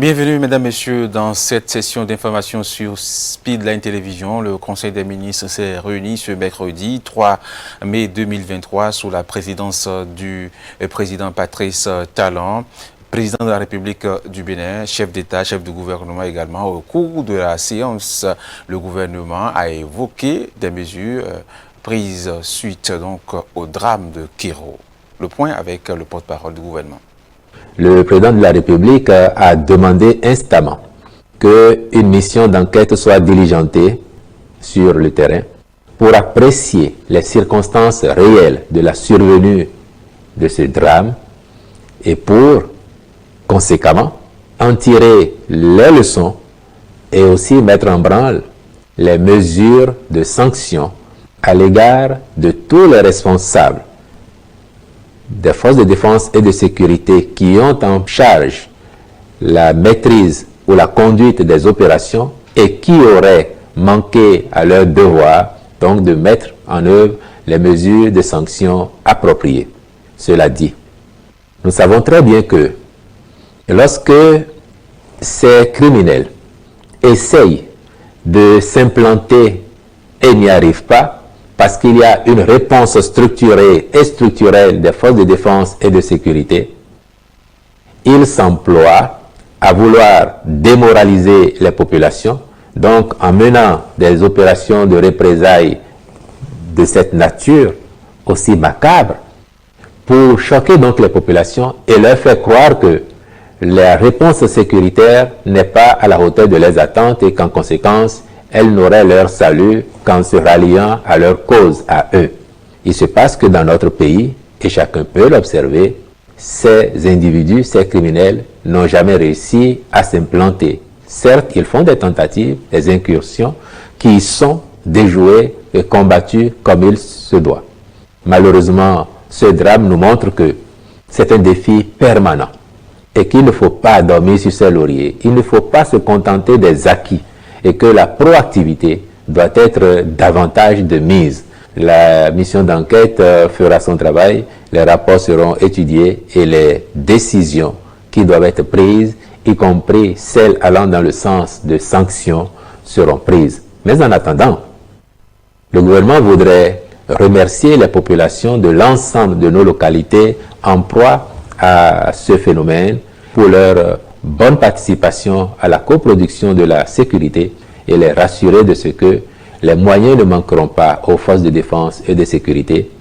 Bienvenue, mesdames, messieurs, dans cette session d'information sur Speedline Télévision. Le Conseil des ministres s'est réuni ce mercredi 3 mai 2023 sous la présidence du président Patrice Talon, président de la République du Bénin, chef d'État, chef de gouvernement également. Au cours de la séance, le gouvernement a évoqué des mesures prises suite donc au drame de Kéro. Le point avec le porte-parole du gouvernement. Le président de la République a demandé instamment qu'une mission d'enquête soit diligentée sur le terrain pour apprécier les circonstances réelles de la survenue de ce drame et pour, conséquemment, en tirer les leçons et aussi mettre en branle les mesures de sanction à l'égard de tous les responsables des forces de défense et de sécurité qui ont en charge la maîtrise ou la conduite des opérations et qui auraient manqué à leur devoir, donc de mettre en œuvre les mesures de sanctions appropriées. Cela dit, nous savons très bien que lorsque ces criminels essayent de s'implanter et n'y arrivent pas, parce qu'il y a une réponse structurée et structurelle des forces de défense et de sécurité, ils s'emploient à vouloir démoraliser les populations, donc en menant des opérations de représailles de cette nature aussi macabre, pour choquer donc les populations et leur faire croire que la réponse sécuritaire n'est pas à la hauteur de leurs attentes et qu'en conséquence, elles n'auraient leur salut qu'en se ralliant à leur cause, à eux. Il se passe que dans notre pays, et chacun peut l'observer, ces individus, ces criminels, n'ont jamais réussi à s'implanter. Certes, ils font des tentatives, des incursions, qui sont déjouées et combattues comme il se doit. Malheureusement, ce drame nous montre que c'est un défi permanent et qu'il ne faut pas dormir sur ses lauriers. Il ne faut pas se contenter des acquis et que la proactivité doit être davantage de mise. La mission d'enquête fera son travail, les rapports seront étudiés et les décisions qui doivent être prises, y compris celles allant dans le sens de sanctions, seront prises. Mais en attendant, le gouvernement voudrait remercier les populations de l'ensemble de nos localités en proie à ce phénomène pour leur bonne participation à la coproduction de la sécurité et les rassurer de ce que les moyens ne manqueront pas aux forces de défense et de sécurité,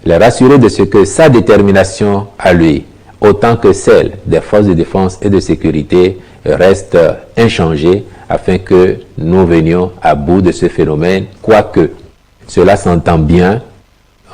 les rassurer de ce que sa détermination à lui, autant que celle des forces de défense et de sécurité, reste inchangée afin que nous venions à bout de ce phénomène, quoique cela s'entend bien,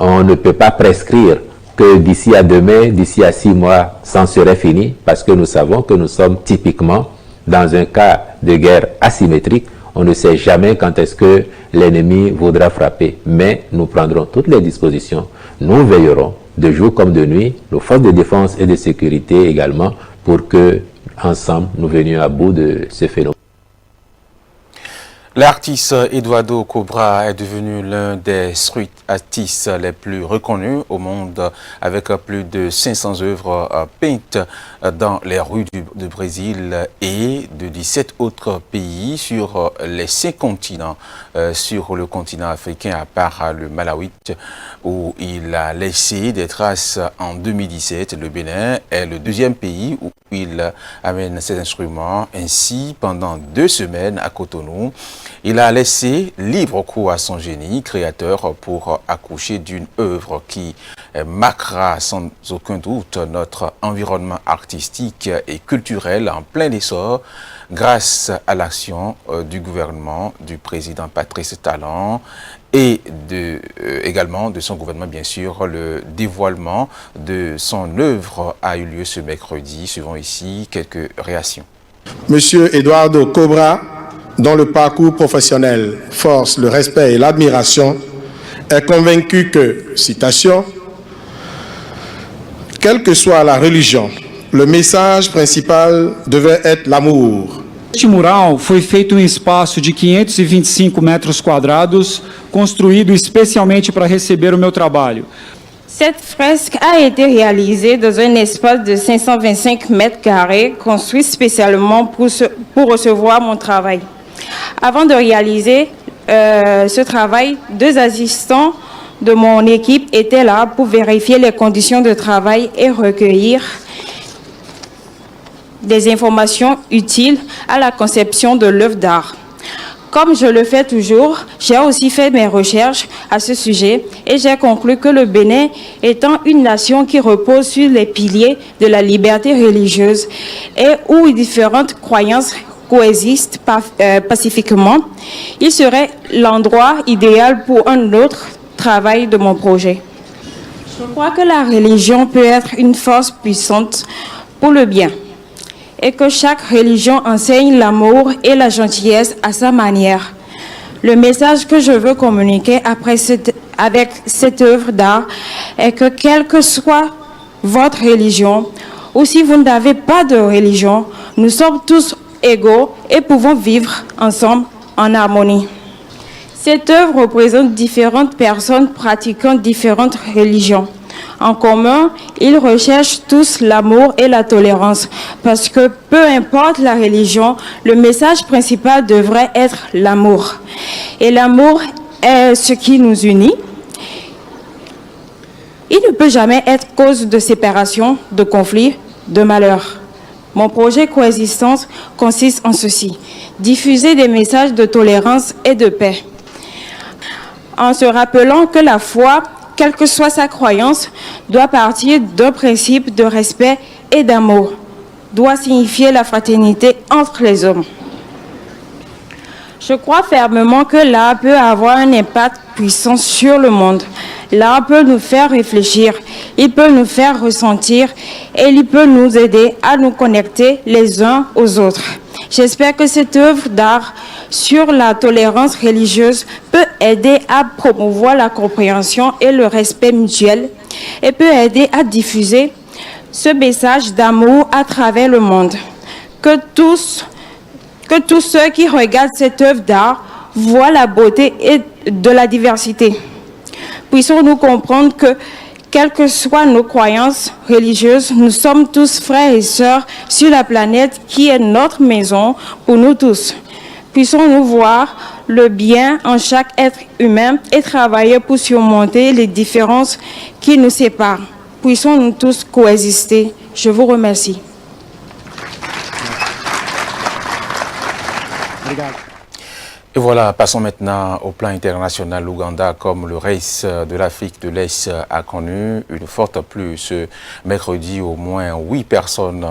on ne peut pas prescrire que d'ici à demain, d'ici à 6 mois, c'en serait fini, parce que nous savons que nous sommes typiquement dans un cas de guerre asymétrique. On ne sait jamais quand est-ce que l'ennemi voudra frapper, mais nous prendrons toutes les dispositions. Nous veillerons de jour comme de nuit, nos forces de défense et de sécurité également, pour que, ensemble, nous venions à bout de ce phénomène. L'artiste Eduardo Cobra est devenu l'un des street artistes les plus reconnus au monde, avec plus de 500 œuvres peintes dans les rues du Brésil et de 17 autres pays sur les 5 continents. Sur le continent africain, à part le Malawi, où il a laissé des traces en 2017, le Bénin est le 2e pays où il amène ses instruments. Ainsi, pendant 2 semaines à Cotonou, il a laissé libre cours à son génie créateur pour accoucher d'une œuvre qui marquera sans aucun doute notre environnement artistique et culturel en plein essor grâce à l'action du gouvernement du président Patrice Talon et également de son gouvernement, bien sûr. Le dévoilement de son œuvre a eu lieu ce mercredi. Suivons ici quelques réactions. Monsieur Eduardo Cobra, dont le parcours professionnel force le respect et l'admiration, est convaincu que, citation, « Quelle que soit la religion, le message principal devait être l'amour. » Este mural foi feito em espaço de 525 metros quadrados, construído especialmente para receber o meu trabalho. Cette fresque a été réalisée dans un espace de 525 mètres carrés, construit spécialement pour recevoir mon travail. Avant de réaliser ce travail, 2 assistants de mon équipe étaient là pour vérifier les conditions de travail et recueillir des informations utiles à la conception de l'œuvre d'art. Comme je le fais toujours, j'ai aussi fait mes recherches à ce sujet et j'ai conclu que le Bénin étant une nation qui repose sur les piliers de la liberté religieuse et où différentes croyances coexistent pacifiquement, il serait l'endroit idéal pour un autre travail de mon projet. Je crois que la religion peut être une force puissante pour le bien et que chaque religion enseigne l'amour et la gentillesse à sa manière. Le message que je veux communiquer avec cette œuvre d'art est que quelle que soit votre religion, ou si vous n'avez pas de religion, nous sommes tous égaux et pouvons vivre ensemble en harmonie. Cette œuvre représente différentes personnes pratiquant différentes religions. En commun, ils recherchent tous l'amour et la tolérance parce que peu importe la religion, le message principal devrait être l'amour. Et l'amour est ce qui nous unit. Il ne peut jamais être cause de séparation, de conflit, de malheur. Mon projet Coexistence consiste en ceci: diffuser des messages de tolérance et de paix. En se rappelant que la foi, quelle que soit sa croyance, doit partir d'un principe de respect et d'amour, doit signifier la fraternité entre les hommes. Je crois fermement que l'art peut avoir un impact puissant sur le monde. L'art peut nous faire réfléchir, il peut nous faire ressentir et il peut nous aider à nous connecter les uns aux autres. J'espère que cette œuvre d'art sur la tolérance religieuse peut aider à promouvoir la compréhension et le respect mutuel et peut aider à diffuser ce message d'amour à travers le monde. Que tous ceux qui regardent cette œuvre d'art voient la beauté et de la diversité. Puissons-nous comprendre que, quelles que soient nos croyances religieuses, nous sommes tous frères et sœurs sur la planète qui est notre maison pour nous tous. Puissons-nous voir le bien en chaque être humain et travailler pour surmonter les différences qui nous séparent. Puissons-nous tous coexister. Je vous remercie. Et voilà, passons maintenant au plan international. L'Ouganda, comme le reste de l'Afrique de l'Est, a connu une forte pluie. Ce mercredi, au moins 8 personnes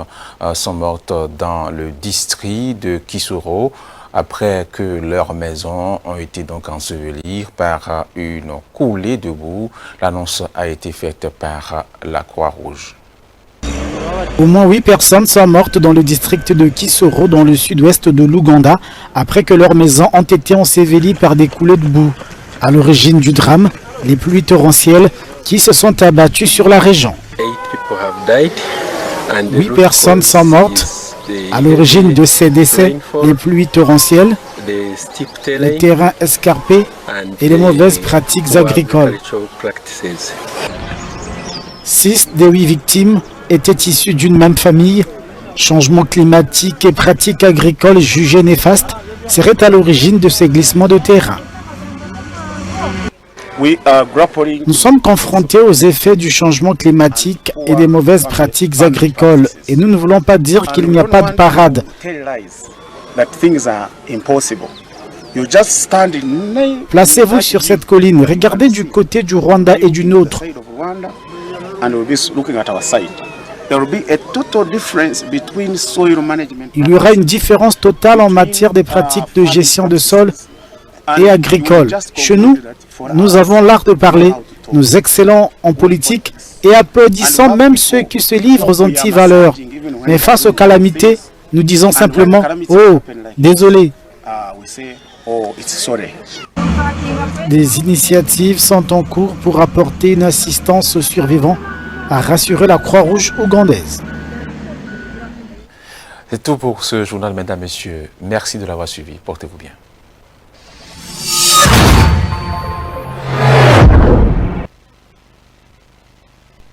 sont mortes dans le district de Kisoro après que leurs maisons ont été donc ensevelies par une coulée de boue. L'annonce a été faite par la Croix-Rouge. Au moins 8 personnes sont mortes dans le district de Kisoro, dans le sud-ouest de l'Ouganda, après que leurs maisons ont été ensevelies par des coulées de boue. À l'origine du drame, les pluies torrentielles qui se sont abattues sur la région. 8 personnes sont mortes. À l'origine de ces décès, les pluies torrentielles, les terrains escarpés et les mauvaises pratiques agricoles. 6 des 8 victimes étaient issus d'une même famille. Changement climatique et pratiques agricoles jugées néfastes seraient à l'origine de ces glissements de terrain. Nous sommes confrontés aux effets du changement climatique et des mauvaises pratiques agricoles et nous ne voulons pas dire qu'il n'y a pas de parade. Placez-vous sur cette colline, regardez du côté du Rwanda et du nôtre. Il y aura une différence totale en matière des pratiques de gestion de sol et agricole. Chez nous, nous avons l'art de parler, nous excellons en politique et applaudissons même ceux qui se livrent aux antivaleurs. Mais face aux calamités, nous disons simplement « Oh, désolé ». Des initiatives sont en cours pour apporter une assistance aux survivants, a rassuré la Croix-Rouge ougandaise. C'est tout pour ce journal, mesdames, messieurs. Merci de l'avoir suivi. Portez-vous bien.